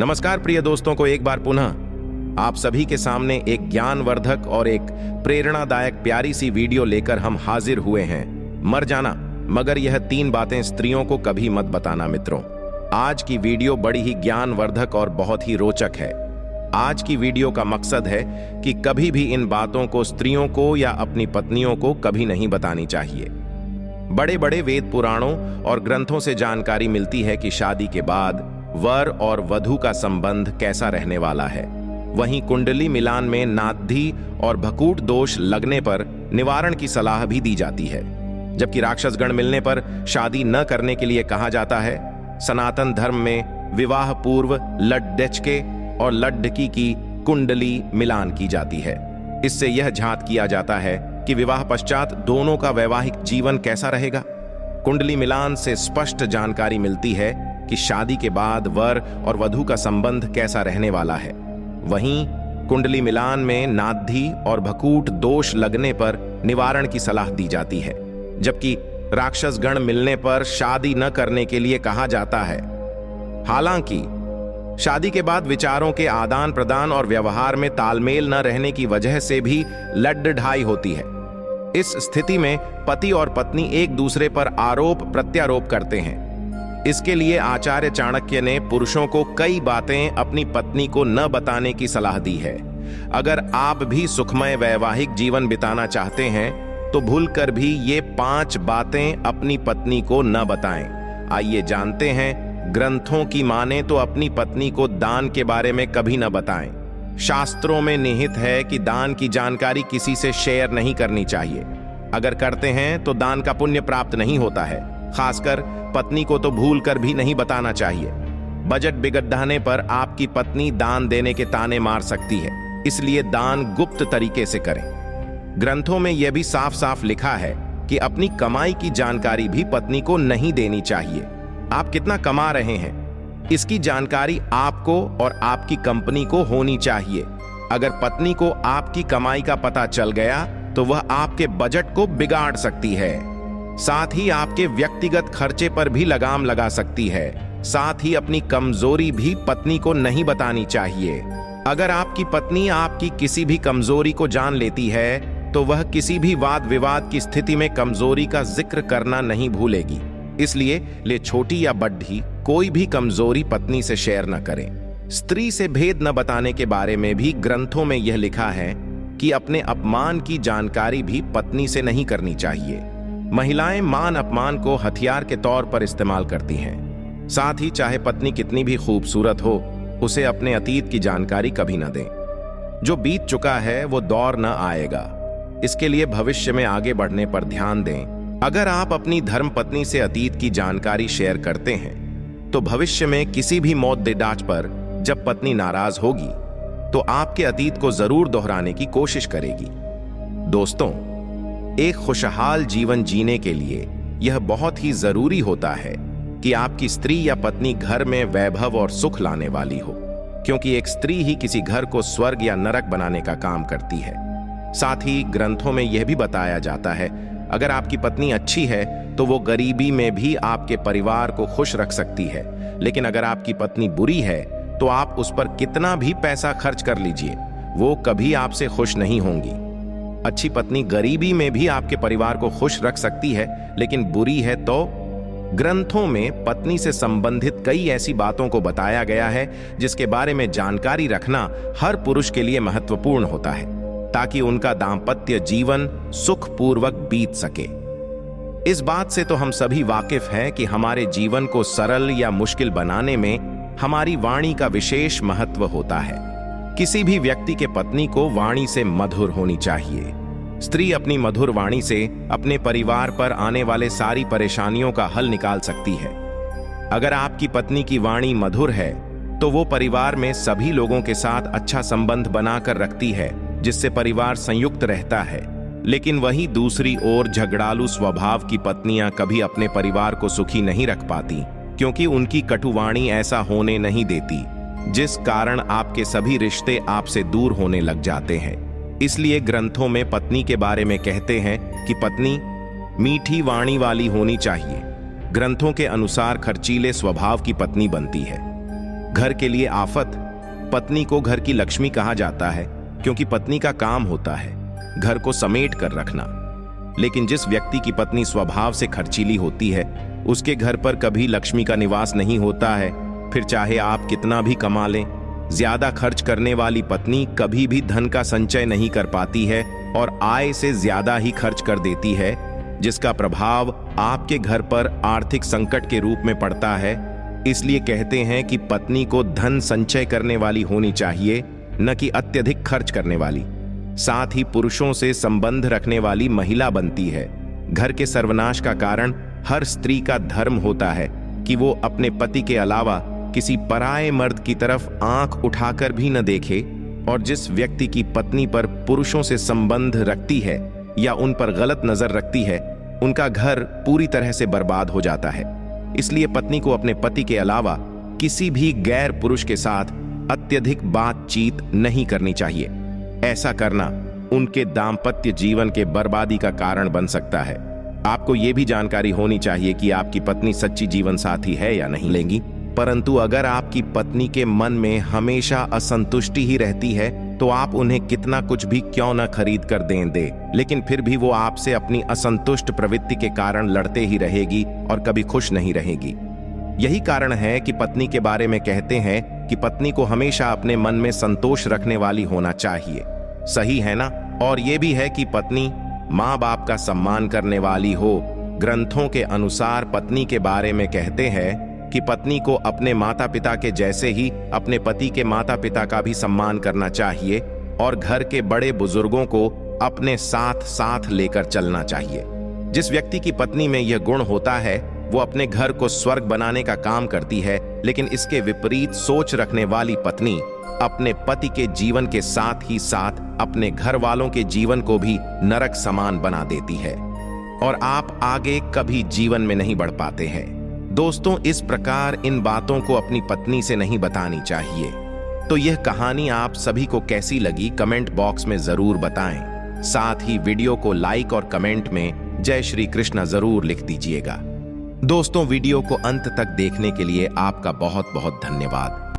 नमस्कार प्रिय दोस्तों को एक बार पुनः आप सभी के सामने एक ज्ञानवर्धक और एक प्रेरणादायक प्यारी सी वीडियो लेकर हम हाजिर हुए हैं। मर जाना, मगर यह 3 बातें स्त्रियों को कभी मत बताना। मित्रों, आज की वीडियो बड़ी ही ज्ञानवर्धक और बहुत ही रोचक है। आज की वीडियो का मकसद है कि कभी भी इन बातों को स्त्रियों को या अपनी पत्नियों को कभी नहीं बतानी चाहिए। बड़े बड़े वेद पुराणों और ग्रंथों से जानकारी मिलती है कि शादी के बाद वर और वधू का संबंध कैसा रहने वाला है। वहीं कुंडली मिलान में नाद्धि और भकूट दोष लगने पर निवारण की सलाह भी दी जाती है, जबकि राक्षस गण मिलने पर शादी न करने के लिए कहा जाता है। सनातन धर्म में विवाह पूर्व लड्डचके और लड्ढकी की कुंडली मिलान की जाती है। इससे यह झांत किया जाता है कि विवाह पश्चात दोनों का वैवाहिक जीवन कैसा रहेगा। कुंडली मिलान से स्पष्ट जानकारी मिलती है कि शादी के बाद वर और वधू का संबंध कैसा रहने वाला है। वहीं कुंडली मिलान में नाद्धि और भकूट दोष लगने पर निवारण की सलाह दी जाती है, जबकि राक्षस गण मिलने पर शादी न करने के लिए कहा जाता है। हालांकि शादी के बाद विचारों के आदान प्रदान और व्यवहार में तालमेल न रहने की वजह से भी लड्ढाई होती है। इस स्थिति में पति और पत्नी एक दूसरे पर आरोप प्रत्यारोप करते हैं। इसके लिए आचार्य चाणक्य ने पुरुषों को कई बातें अपनी पत्नी को न बताने की सलाह दी है। अगर आप भी सुखमय वैवाहिक जीवन बिताना चाहते हैं तो भूलकर भी ये 5 बातें अपनी पत्नी को न बताएं। आइए जानते हैं। ग्रंथों की माने तो अपनी पत्नी को दान के बारे में कभी न बताएं। शास्त्रों में निहित है कि दान की जानकारी किसी से शेयर नहीं करनी चाहिए। अगर करते हैं तो दान का पुण्य प्राप्त नहीं होता है। खासकर पत्नी को तो भूल कर भी नहीं बताना चाहिए। बजट बिगड़ने पर आपकी पत्नी दान देने के ताने मार सकती है, इसलिए दान गुप्त तरीके से करें। ग्रंथों में यह भी साफ साफ लिखा है कि अपनी कमाई की जानकारी भी पत्नी को नहीं देनी चाहिए। आप कितना कमा रहे हैं, इसकी जानकारी आपको और आपकी कंपनी को होनी चाहिए। अगर पत्नी को आपकी कमाई का पता चल गया तो वह आपके बजट को बिगाड़ सकती है। साथ ही आपके व्यक्तिगत खर्चे पर भी लगाम लगा सकती है। साथ ही अपनी कमजोरी भी पत्नी को नहीं बतानी चाहिए। अगर आपकी पत्नी आपकी किसी भी कमजोरी को जान लेती है तो वह किसी भी वाद विवाद की स्थिति में कमजोरी का जिक्र करना नहीं भूलेगी। इसलिए ले छोटी या बड़ी कोई भी कमजोरी पत्नी से शेयर न करें। स्त्री से भेद न बताने के बारे में भी ग्रंथों में यह लिखा है कि अपने अपमान की जानकारी भी पत्नी से नहीं करनी चाहिए। महिलाएं मान अपमान को हथियार के तौर पर इस्तेमाल करती हैं। साथ ही चाहे पत्नी कितनी भी खूबसूरत हो, उसे अपने अतीत की जानकारी कभी न दें। जो बीत चुका है वो दौर न आएगा। इसके लिए भविष्य में आगे बढ़ने पर ध्यान दें। अगर आप अपनी धर्मपत्नी से अतीत की जानकारी शेयर करते हैं तो भविष्य में किसी भी मौत डांच पर जब पत्नी नाराज होगी तो आपके अतीत को जरूर दोहराने की कोशिश करेगी। दोस्तों, एक खुशहाल जीवन जीने के लिए यह बहुत ही जरूरी होता है कि आपकी स्त्री या पत्नी घर में वैभव और सुख लाने वाली हो, क्योंकि एक स्त्री ही किसी घर को स्वर्ग या नरक बनाने का काम करती है। साथ ही ग्रंथों में यह भी बताया जाता है, अगर आपकी पत्नी अच्छी है तो वो गरीबी में भी आपके परिवार को खुश रख सकती है, लेकिन अगर आपकी पत्नी बुरी है तो आप उस पर कितना भी पैसा खर्च कर लीजिए, वो कभी आपसे खुश नहीं होंगी। अच्छी पत्नी गरीबी में भी आपके परिवार को खुश रख सकती है, लेकिन बुरी है तो। ग्रंथों में पत्नी से संबंधित कई ऐसी बातों को बताया गया है जिसके बारे में जानकारी रखना हर पुरुष के लिए महत्वपूर्ण होता है, ताकि उनका दाम्पत्य जीवन सुखपूर्वक बीत सके। इस बात से तो हम सभी वाकिफ हैं कि हमारे जीवन को सरल या मुश्किल बनाने में हमारी वाणी का विशेष महत्व होता है। किसी भी व्यक्ति के पत्नी को वाणी से मधुर होनी चाहिए। स्त्री अपनी मधुर वाणी से अपने परिवार पर आने वाले सारी परेशानियों का हल निकाल सकती है। अगर आपकी पत्नी की वाणी मधुर है तो वो परिवार में सभी लोगों के साथ अच्छा संबंध बनाकर रखती है, जिससे परिवार संयुक्त रहता है। लेकिन वही दूसरी ओर झगड़ालू स्वभाव की पत्नियां कभी अपने परिवार को सुखी नहीं रख पाती, क्योंकि उनकी कटुवाणी ऐसा होने नहीं देती, जिस कारण आपके सभी रिश्ते आपसे दूर होने लग जाते हैं। इसलिए ग्रंथों में पत्नी के बारे में कहते हैं कि पत्नी मीठी वाणी वाली होनी चाहिए। ग्रंथों के अनुसार खर्चीले स्वभाव की पत्नी बनती है। घर के लिए आफत। पत्नी को घर की लक्ष्मी कहा जाता है क्योंकि पत्नी का काम होता है घर को समेट कर रखना। लेकिन जिस व्यक्ति की पत्नी स्वभाव से खर्चीली होती है उसके घर पर कभी लक्ष्मी का निवास नहीं होता है। फिर चाहे आप कितना भी कमा लें, ज्यादा खर्च करने वाली पत्नी कभी भी धन का संचय नहीं कर पाती है और आय से ज्यादा ही खर्च कर देती है, जिसका प्रभाव आपके घर पर आर्थिक संकट के रूप में पड़ता है। इसलिए कहते हैं कि पत्नी को धन संचय करने वाली होनी चाहिए, न कि अत्यधिक खर्च करने वाली। साथ ही पुरुषों से संबंध रखने वाली महिला बनती है। घर के सर्वनाश का कारण हर स्त्री का धर्म होता है कि वो अपने पति के अलावा किसी पराये मर्द की तरफ आंख उठाकर भी न देखे, और जिस व्यक्ति की पत्नी पर पुरुषों से संबंध रखती है या उन पर गलत नजर रखती है, उनका घर पूरी तरह से बर्बाद हो जाता है। इसलिए पत्नी को अपने पति के अलावा किसी भी गैर पुरुष के साथ अत्यधिक बातचीत नहीं करनी चाहिए। ऐसा करना उनके दाम्पत्य जीवन के बर्बादी का कारण बन सकता है। आपको यह भी जानकारी होनी चाहिए कि आपकी पत्नी सच्ची जीवन साथी है या नहीं लेंगी। परंतु अगर आपकी पत्नी के मन में हमेशा असंतुष्टि ही रहती है तो आप उन्हें कितना कुछ भी क्यों न खरीद कर दे, लेकिन फिर भी वो आपसे अपनी असंतुष्ट प्रवृत्ति के कारण लड़ते ही रहेगी और कभी खुश नहीं रहेगी। यही कारण है कि पत्नी के बारे में कहते हैं कि पत्नी को हमेशा अपने मन में संतोष रखने वाली होना चाहिए। सही है ना? और यह भी है कि पत्नी माँ बाप का सम्मान करने वाली हो। ग्रंथों के अनुसार पत्नी के बारे में कहते हैं कि पत्नी को अपने माता पिता के जैसे ही अपने पति के माता पिता का भी सम्मान करना चाहिए और घर के बड़े बुजुर्गों को अपने साथ साथ लेकर चलना चाहिए। जिस व्यक्ति की पत्नी में यह गुण होता है वो अपने घर को स्वर्ग बनाने का काम करती है, लेकिन इसके विपरीत सोच रखने वाली पत्नी अपने पति के जीवन के साथ ही साथ अपने घर वालों के जीवन को भी नरक समान बना देती है और आप आगे कभी जीवन में नहीं बढ़ पाते हैं। दोस्तों, इस प्रकार इन बातों को अपनी पत्नी से नहीं बतानी चाहिए। तो यह कहानी आप सभी को कैसी लगी कमेंट बॉक्स में जरूर बताएं। साथ ही वीडियो को लाइक और कमेंट में जय श्री कृष्ण जरूर लिख दीजिएगा। दोस्तों, वीडियो को अंत तक देखने के लिए आपका बहुत बहुत धन्यवाद।